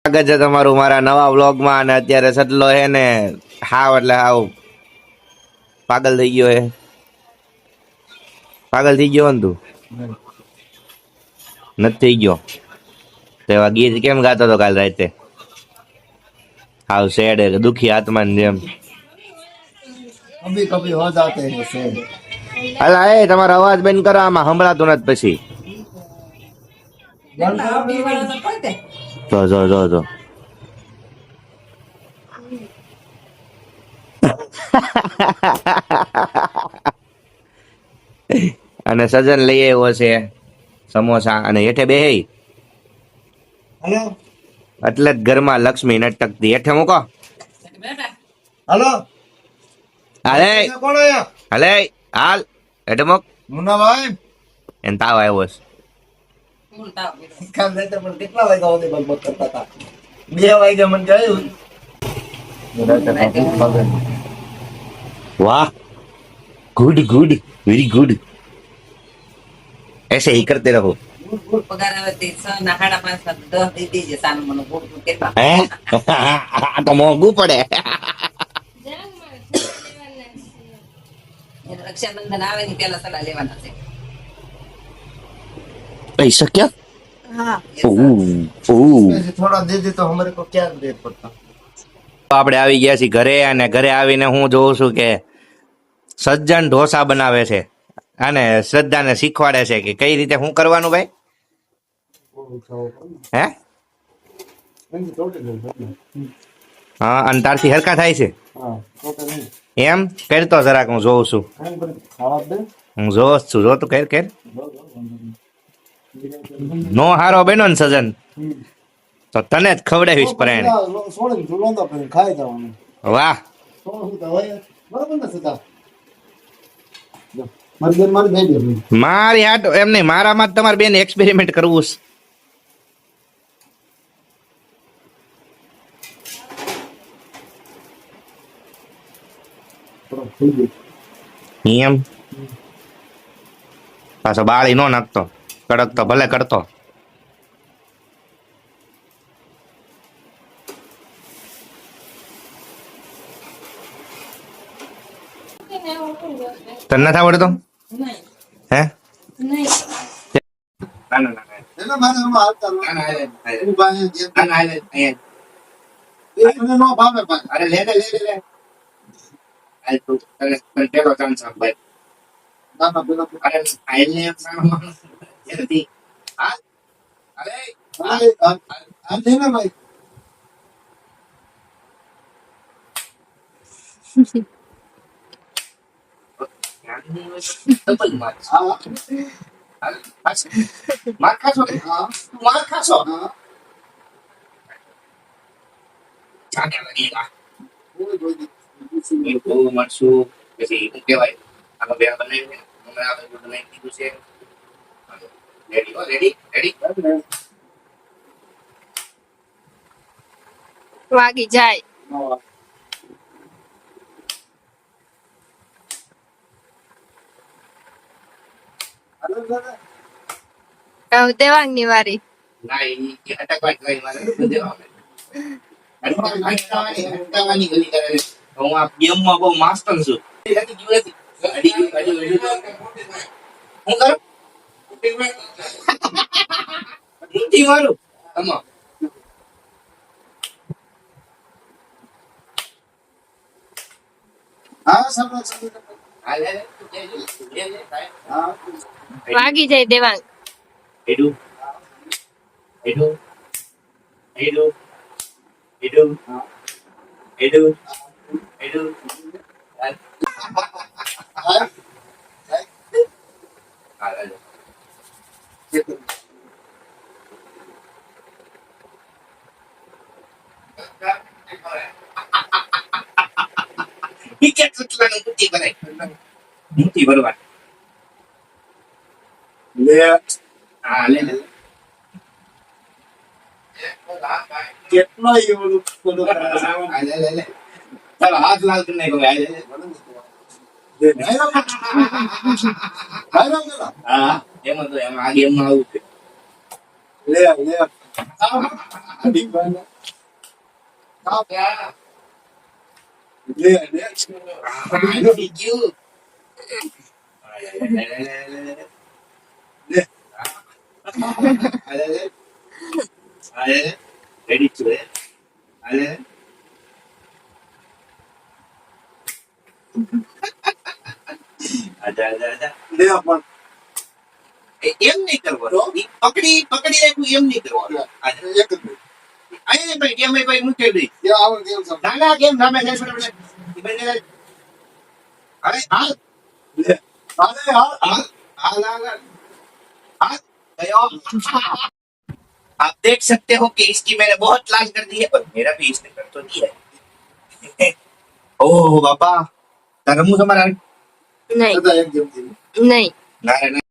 સ્વાગત છે તમારું મારા નવા વ્લોગમાં. અને અત્યારે સટલો હે ને હાવ એટલે હાવ પાગલ થઈ ગયો હે. પાગલ થઈ ગયો ને તું? નથી થઈ ગયો તો એવા ગીત કેમ ગાતો હતો કાલ રાતે? હાવ સેડ હે, દુખી આત્માની જેમ. कभी कभी हो जाते हैं सेड। અલા એ તમારો અવાજ બંધ કરો, આમાં સંભળાતું નથી પછી. જો જો જો જો અને સજન લઈ આવ્યો છે સમોસા અને હેઠે બેહી हेलो એટલે જ ઘરમાં લક્ષ્મી નટકતી. હેઠે મૂકો. हेलो હાલે कौन है यहाँ? હાલે હાલ હેઠે મૂક. मुन्ना भाई એને તાવ આવ્યો છે. काम रहते पर कितना वागे होते बकबक करता था 2 वागे मन गયું वाह गुड गुड वेरी गुड, ऐसे ही करते रहो. પગાર આવે તે 5:30 10 દઈ દેજે સાનું મને ગોળ કેટલા હે આ તો મોંઘું પડે. રક્ષાબંધન આવે ને પેલા સડા લેવાના છે. પૈસા क्या? હા थोड़ा दे दे तो हमारे को क्या देर पड़ता। આપણે આવી ગયા છીએ ઘરે, અને ઘરે આવીને હું જોઉં છું કે સજ્જન ઢોસા બનાવે છે અને શ્રદ્ધાને શીખવાડે છે કે કઈ રીતે શું કરવાનું ભાઈ. હે હા, અને તારથી હરકા થાય છે એમ કરતો જરાક હું જોઉં છું. હું જોઉં છું, જો તું કર કર. નો હારો બન્યો ને સજન તો તને જ ખવડાવીશ પરાણે. ખાઈ જવાનું વાહ બરાબર ને સીધા મારી બેન મારી થઈ ગઈ મારી હાટ એમ નહીં, મારામાં જ તમારે બેન એક્સપેરિમેન્ટ કરવું છે એમ. પાછો બાળી નો નાખતો, કડક તો ભલે કરતો. તને નથી આવડતો હે? ના ના ના એટલે મારે એમાં હાલતા ના ના હું ભાઈ જે ના ના મને નો ભાવે ભાઈ અરે લે લે લે લે આ તું તને પેલો ચાન્સ આપ ભાઈ. ના ના પેલા અરે આઈને જલ્દી હા અરે આ દે ને ભાઈ ડબલ માર હા માર ખાશો તું હા માર ખાશો હા જાને લાગીગા કોઈ એ બહુ મરશું પછી શું કહેવાય આનો બે બનાવીને હમણાં આ બધું બનાવી દીધું છે. રેડી હો રેડી રેડી વાગી જાય. દેવાંગ ની વારી. ના એ અટકવા ટ્રાય મારે બધું દેવા અટકવાની ગલી કરે છે. હું આ ગેમમાં બહુ માસ્ટર છું. અડી ગયું નથી. અડી ગયું હું કરું મુઠ્ઠી મારું આમાં. હા સર હા લે લે લે લે ભાઈ. હા વાગી જાય દેવાંગ. એડું એડું એડું એડું એડું એડું હા લે વિકેટ સુટલાનું મુઠ્ઠી ભરાય મુઠ્ઠી ભરવા. લે હા લે લે કેટલો એવું બોલો હા લે લે લે ચાલો હાથ લાલ કરી નાખો ભાઈ. હા એમાં તો એમાં આ ગેમમાં આવું છે. લે લે રેડી છું હાલે આજા આજા આજા એમ નહીં કરવાનું ઈ પકડી પકડી રાખવું એમ નહીં કરવાનું આયા ભાઈ કેમ ભાઈ મૂકી દઈ ના ના કેમ સામે જાય બરાબર ઈ બંને અરે હાલ हाल गयो आप देख सकते हो कि इसकी मैंने बहुत लाज कर दी है पर मेरा भी इसने कर तो दिया है ओह बाबा तारा मुंह समारा નહીં નહીં ना ना